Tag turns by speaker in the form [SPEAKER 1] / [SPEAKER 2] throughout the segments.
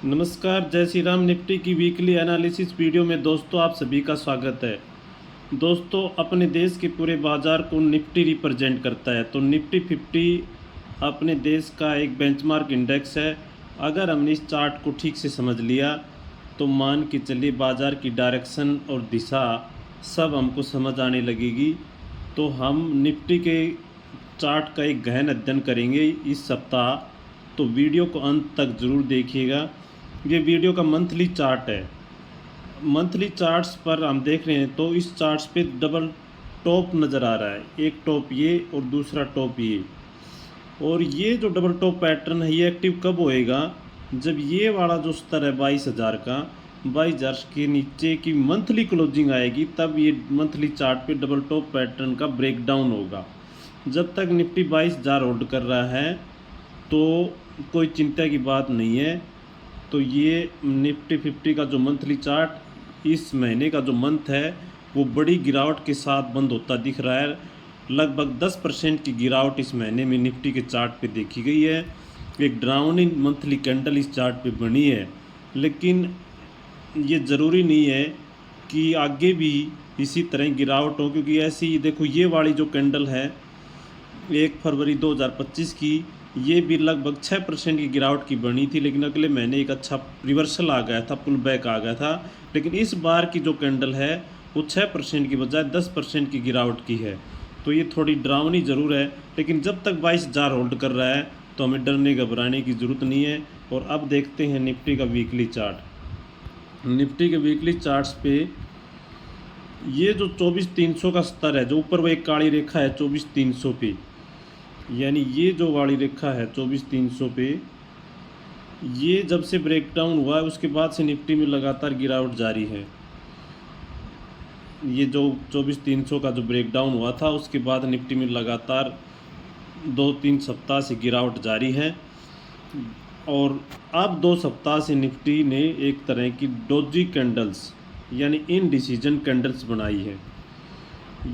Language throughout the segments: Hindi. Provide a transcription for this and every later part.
[SPEAKER 1] नमस्कार, जय श्री राम। निफ्टी की वीकली एनालिसिस वीडियो में दोस्तों आप सभी का स्वागत है। दोस्तों, अपने देश के पूरे बाज़ार को निफ्टी रिप्रेजेंट करता है। तो निफ्टी 50 अपने देश का एक बेंचमार्क इंडेक्स है। अगर हमने इस चार्ट को ठीक से समझ लिया तो मान के चलिए बाज़ार की डायरेक्शन और दिशा सब हमको समझ आने लगेगी। तो हम निफ्टी के चार्ट का एक गहन अध्ययन करेंगे इस सप्ताह। तो वीडियो को अंत तक ज़रूर देखिएगा। ये वीडियो का मंथली चार्ट है। मंथली चार्ट्स पर हम देख रहे हैं तो इस चार्ट्स पे डबल टॉप नज़र आ रहा है। एक टॉप ये और दूसरा टॉप ये। और ये जो डबल टॉप पैटर्न है ये एक्टिव कब होएगा? जब ये वाला जो स्तर है 22,000 का, 22,000 के नीचे की मंथली क्लोजिंग आएगी, तब ये मंथली चार्ट पे डबल टॉप पैटर्न का ब्रेकडाउन होगा। जब तक निफ्टी 22,000 होल्ड कर रहा है तो कोई चिंता की बात नहीं है। तो ये निफ्टी 50 का जो मंथली चार्ट इस महीने का जो मंथ है वो बड़ी गिरावट के साथ बंद होता दिख रहा है। लगभग 10% की गिरावट इस महीने में निफ्टी के चार्ट पे देखी गई है। एक ड्राउनिंग मंथली कैंडल इस चार्ट पे बनी है, लेकिन ये ज़रूरी नहीं है कि आगे भी इसी तरह गिरावट हो, क्योंकि ऐसी देखो ये वाली जो कैंडल है 1 फरवरी 2025 की, ये भी लगभग 6% की गिरावट की बनी थी, लेकिन अगले महीने एक अच्छा रिवर्सल आ गया था, पुल बैक आ गया था। लेकिन इस बार की जो कैंडल है वो 6% की बजाय 10% की गिरावट की है। तो ये थोड़ी डरावनी ज़रूर है, लेकिन जब तक 22,000 होल्ड कर रहा है तो हमें डरने घबराने की ज़रूरत नहीं है। और अब देखते हैं निफ्टी का वीकली चार्ट। निफ्टी के वीकली चार्ट्स पे ये जो 24,300 का स्तर है, जो ऊपर वो एक काली रेखा है 24,300 पे, यानी ये जो वाली रेखा है 24,300 पे, ये जब से ब्रेकडाउन हुआ है उसके बाद से निफ्टी में लगातार गिरावट जारी है। ये जो 24,300 का जो ब्रेकडाउन हुआ था उसके बाद निफ्टी में लगातार 2-3 सप्ताह से गिरावट जारी है। और अब 2 सप्ताह से निफ्टी ने एक तरह की डोजी कैंडल्स यानी इनडिसीजन कैंडल्स बनाई है।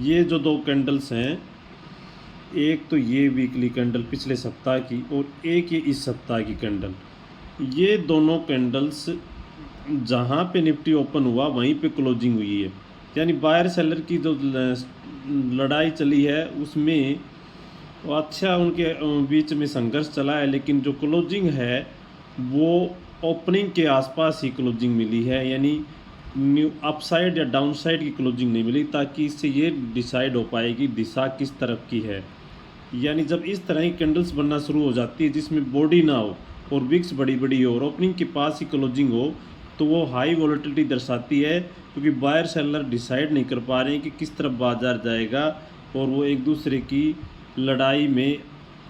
[SPEAKER 1] ये जो 2 कैंडल्स हैं, एक तो ये वीकली कैंडल पिछले सप्ताह की और एक ये इस सप्ताह की कैंडल, ये दोनों कैंडल्स जहाँ पे निफ्टी ओपन हुआ वहीं पे क्लोजिंग हुई है। यानी बायर सेलर की जो लड़ाई चली है उसमें अच्छा उनके बीच में संघर्ष चला है, लेकिन जो क्लोजिंग है वो ओपनिंग के आसपास ही क्लोजिंग मिली है। यानी न्यू अपसाइड या डाउनसाइड की क्लोजिंग नहीं मिली, ताकि इससे ये डिसाइड हो पाएगी दिशा किस तरफ की है। यानी जब इस तरह की कैंडल्स बनना शुरू हो जाती है जिसमें बॉडी ना हो और विक्स बड़ी बड़ी हो और ओपनिंग के पास ही क्लोजिंग हो, तो वो हाई वॉलेटिलिटी दर्शाती है, क्योंकि बायर सेलर डिसाइड नहीं कर पा रहे हैं कि किस तरफ बाजार जाएगा। और वो एक दूसरे की लड़ाई में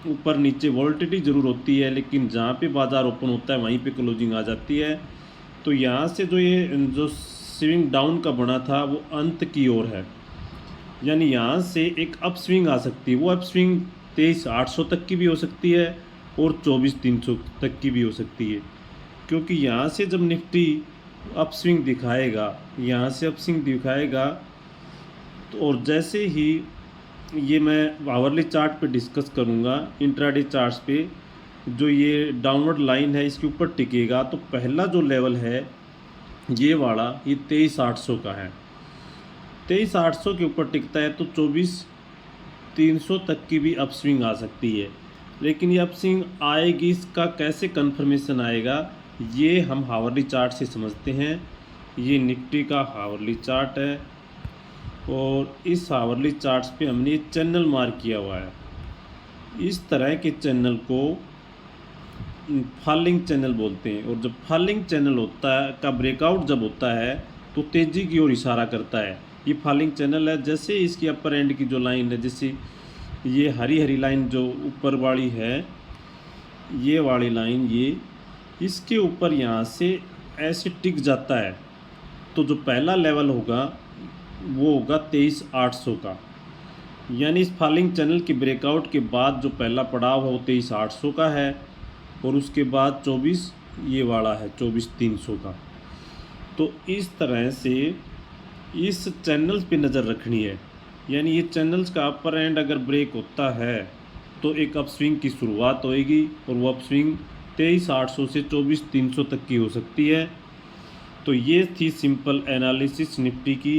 [SPEAKER 1] ऊपर नीचे वॉलेटिलिटी ज़रूर होती है, लेकिन जहाँ पे बाज़ार ओपन होता है वहीं पे क्लोजिंग आ जाती है। तो यहाँ से जो स्विंग डाउन का बना था वो अंत की ओर है। यानी यहाँ से एक अप स्विंग आ सकती है। वो अप स्विंग 23,800 तक की भी हो सकती है और 24,300 तक की भी हो सकती है, क्योंकि यहाँ से जब निफ्टी अप स्विंग दिखाएगा, यहाँ से अप स्विंग दिखाएगा तो, और जैसे ही ये मैं आवरली चार्ट पे डिस्कस करूँगा, इंट्राडे चार्ट्स पे जो ये डाउनवर्ड लाइन है इसके ऊपर टिकेगा, तो पहला जो लेवल है ये वाला, ये 23,800 का है। 23,800 के ऊपर टिकता है तो 24,300 तक की भी अपस्विंग आ सकती है। लेकिन ये अपस्विंग आएगी, इसका कैसे कंफर्मेशन आएगा ये हम हावरली चार्ट से समझते हैं। ये निफ्टी का हावरली चार्ट है और इस हावरली चार्ट्स पे हमने चैनल मार्क किया हुआ है। इस तरह के चैनल को फॉलिंग चैनल बोलते हैं, और जब फॉलिंग चैनल होता है का ब्रेकआउट जब होता है तो तेज़ी की ओर इशारा करता है। ये फॉलिंग चैनल है। जैसे इसकी अपर एंड की जो लाइन है, जैसे ये हरी हरी लाइन जो ऊपर वाली है, ये वाली लाइन, ये इसके ऊपर यहाँ से ऐसे टिक जाता है, तो जो पहला लेवल होगा वो होगा 23,800 का। यानी इस फॉलिंग चैनल के ब्रेकआउट के बाद जो पहला पड़ाव है वो 23,800 का है, और उसके बाद 24 ये वाला है 24,300 का। तो इस तरह से इस चैनल्स पे नज़र रखनी है। यानी ये चैनल्स का अपर एंड अगर ब्रेक होता है तो एक अपस्विंग की शुरुआत होएगी, और वो अपस्विंग 23,800 से 24,300 तक की हो सकती है। तो ये थी सिंपल एनालिसिस निफ्टी की।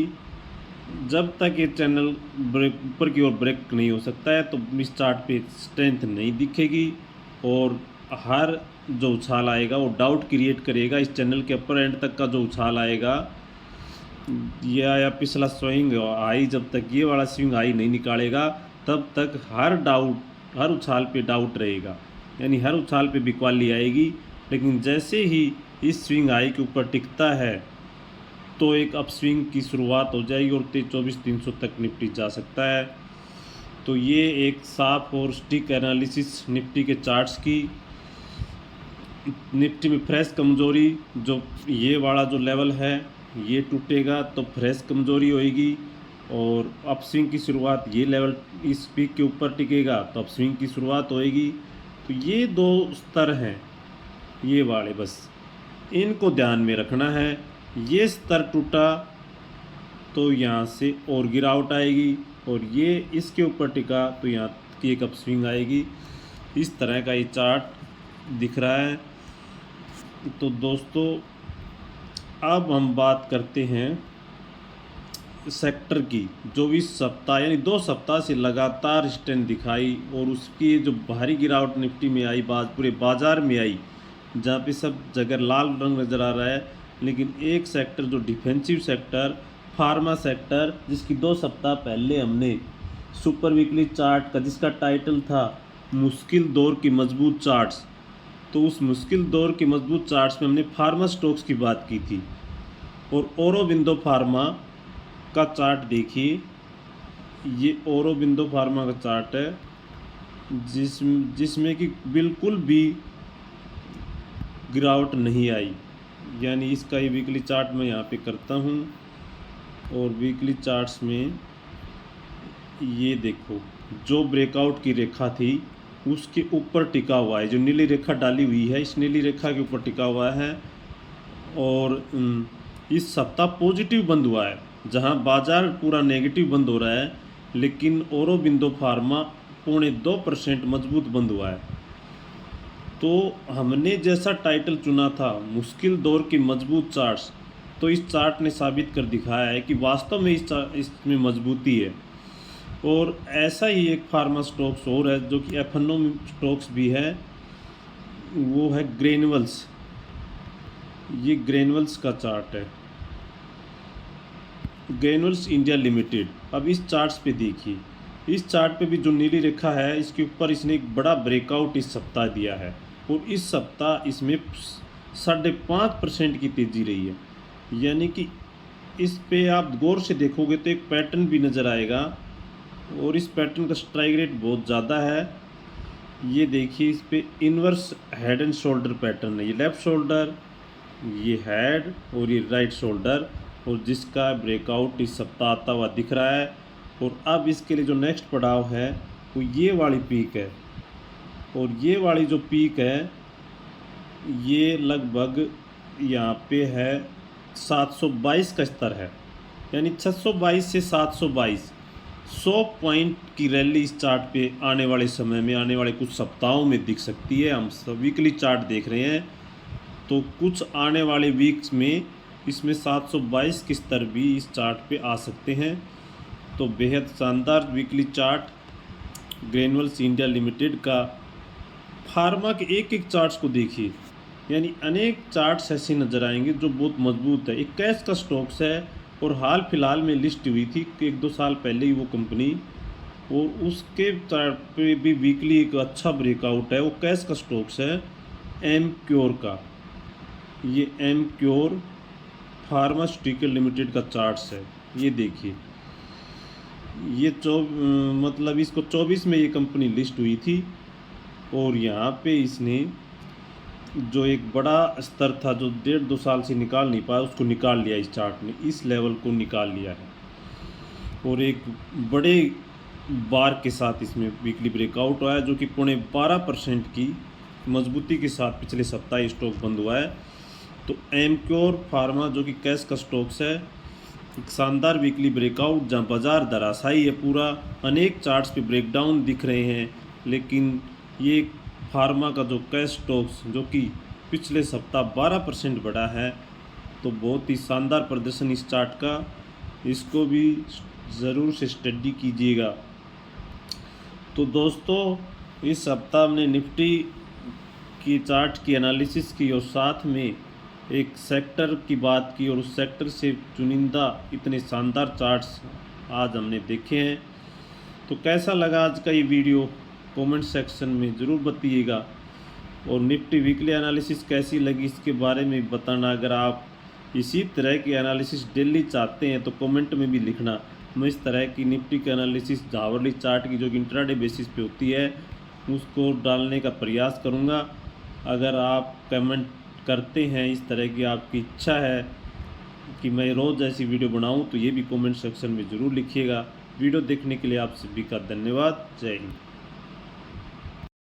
[SPEAKER 1] जब तक ये चैनल ब्रेक ऊपर की ओर ब्रेक नहीं हो सकता है तो इस चार्ट पे स्ट्रेंथ नहीं दिखेगी, और हर जो उछाल आएगा वो डाउट क्रिएट करेगा। इस चैनल के अपर एंड तक का जो उछाल आएगा या पिछला स्विंग हाई, जब तक ये वाला स्विंग हाई नहीं निकालेगा तब तक हर उछाल पे डाउट रहेगा, यानी हर उछाल पे बिकवाली आएगी। लेकिन जैसे ही इस स्विंग हाई के ऊपर टिकता है तो एक अपस्विंग की शुरुआत हो जाएगी और 24,300 तक निफ्टी जा सकता है। तो ये एक साफ और स्टिक एनालिसिस निफ्टी के चार्ट्स की। निफ्टी में फ्रेश कमजोरी, जो ये वाला जो लेवल है ये टूटेगा तो फ्रेश कमजोरी होएगी, और अपस्विंग की शुरुआत ये लेवल इस पीक के ऊपर टिकेगा तो अपस्विंग की शुरुआत होएगी। तो ये दो स्तर हैं ये वाले, बस इनको ध्यान में रखना है। ये स्तर टूटा तो यहाँ से और गिरावट आएगी, और ये इसके ऊपर टिका तो यहाँ की एक अपस्विंग आएगी। इस तरह का ये चार्ट दिख रहा है। तो दोस्तों अब हम बात करते हैं सेक्टर की, जो इस सप्ताह यानी 2 सप्ताह से लगातार स्ट्रेंथ दिखाई, और उसकी जो भारी गिरावट निफ्टी में आई, पूरे बाजार में आई, जहाँ पे सब जगह लाल रंग नज़र आ रहा है। लेकिन एक सेक्टर जो डिफेंसिव सेक्टर, फार्मा सेक्टर, जिसकी 2 सप्ताह पहले हमने सुपर वीकली चार्ट का, जिसका टाइटल था मुश्किल दौर की मजबूत चार्ट्स, तो उस मुश्किल दौर की मजबूत चार्ट्स में हमने फार्मा स्टॉक्स की बात की थी। और औरोबिंदो फार्मा का चार्ट देखिए, ये औरोबिंदो फार्मा का चार्ट है जिसमें कि बिल्कुल भी गिरावट नहीं आई। यानी इसका ये वीकली चार्ट मैं यहाँ पे करता हूँ, और वीकली चार्ट्स में ये देखो, जो ब्रेकआउट की रेखा थी उसके ऊपर टिका हुआ है, जो नीली रेखा डाली हुई है इस नीली रेखा के ऊपर टिका हुआ है। और इस सप्ताह पॉजिटिव बंद हुआ है, जहां बाजार पूरा नेगेटिव बंद हो रहा है, लेकिन औरोबिंदो फार्मा 0.2% मजबूत बंद हुआ है। तो हमने जैसा टाइटल चुना था मुश्किल दौर की मजबूत चार्ट्स, तो इस चार्ट ने साबित कर दिखाया है कि वास्तव में इसमें मजबूती है। और ऐसा ही एक फार्मा स्टॉक्स और है जो कि एफएनओ स्टॉक्स भी है, वो है ग्रेन्युअल्स। ये ग्रेन्युअल्स का चार्ट है, ग्रेन्युअल्स इंडिया लिमिटेड। अब इस चार्ट्स पे देखिए, इस चार्ट पे भी जो नीली रेखा है इसके ऊपर इसने एक बड़ा ब्रेकआउट इस सप्ताह दिया है, और इस सप्ताह इसमें 5.5% की तेज़ी रही है। यानी कि इस पे आप गौर से देखोगे तो एक पैटर्न भी नज़र आएगा, और इस पैटर्न का स्ट्राइक रेट बहुत ज़्यादा है। ये देखिए, इस पे inverse head and shoulder pattern है, ये लेफ़्ट शोल्डर, ये हेड और ये राइट शोल्डर, और जिसका ब्रेकआउट इस सप्ताह आता हुआ दिख रहा है। और अब इसके लिए जो नेक्स्ट पड़ाव है वो ये वाली पीक है, और ये वाली जो पीक है ये लगभग यहाँ पे है 722 का स्तर है, यानी 622 से 722, 100 पॉइंट की रैली इस चार्ट पे आने वाले समय में, आने वाले कुछ सप्ताहों में दिख सकती है। हम सब वीकली चार्ट देख रहे हैं, तो कुछ आने वाले वीक्स में इसमें 722 के स्तर भी इस चार्ट पे आ सकते हैं। तो बेहद शानदार वीकली चार्ट ग्रेन्युअल्स इंडिया लिमिटेड का। फार्मा के एक एक चार्ट्स को देखिए, यानी अनेक चार्ट्स ऐसे नज़र आएंगे जो बहुत मजबूत है। एक कैश का स्टॉक्स है, और हाल फिलहाल में लिस्ट हुई थी 1-2 साल पहले ही वो कंपनी, और उसके चार्ट पे भी वीकली एक अच्छा ब्रेकआउट है। वो कैश का स्टॉक्स है एम क्योर का, ये एम क्योर फार्मास्यूटिकल लिमिटेड का चार्ट्स है। ये देखिए, ये मतलब इसको 24 में ये कंपनी लिस्ट हुई थी, और यहाँ पे इसने जो एक बड़ा स्तर था जो 1.5-2 साल से निकाल नहीं पाया, उसको निकाल लिया इस चार्ट ने, इस लेवल को निकाल लिया है, और एक बड़े बार के साथ इसमें वीकली ब्रेकआउट हुआ है, जो कि 12% की मजबूती के साथ पिछले सप्ताह स्टॉक बंद हुआ है। तो एमक्योर फार्मा जो कि कैश का स्टॉक्स है, एक शानदार वीकली ब्रेकआउट, जहां बाजार धराशायी है पूरा, अनेक चार्ट्स पे ब्रेकडाउन दिख रहे हैं, लेकिन ये फार्मा का जो कैश स्टॉक्स जो कि पिछले सप्ताह 12% बढ़ा है, तो बहुत ही शानदार प्रदर्शन इस चार्ट का, इसको भी ज़रूर से स्टडी कीजिएगा। तो दोस्तों, इस सप्ताह हमने निफ्टी की चार्ट की एनालिसिस की और साथ में एक सेक्टर की बात की, और उस सेक्टर से चुनिंदा इतने शानदार चार्ट्स आज हमने देखे हैं। तो कैसा लगा आज का ये वीडियो, कमेंट सेक्शन में ज़रूर बताइएगा। और निफ्टी वीकली एनालिसिस कैसी लगी इसके बारे में बताना। अगर आप इसी तरह की एनालिसिस डेली चाहते हैं तो कमेंट में भी लिखना। मैं इस तरह की निफ्टी की एनालिसिस हावरली चार्ट की जो कि इंट्राडे बेसिस पे होती है उसको डालने का प्रयास करूंगा। अगर आप कमेंट करते हैं, इस तरह की आपकी इच्छा है कि मैं रोज़ ऐसी वीडियो बनाऊं, तो ये भी कमेंट सेक्शन में ज़रूर लिखिएगा। वीडियो देखने के लिए आप सभी का धन्यवाद। जय हिंद।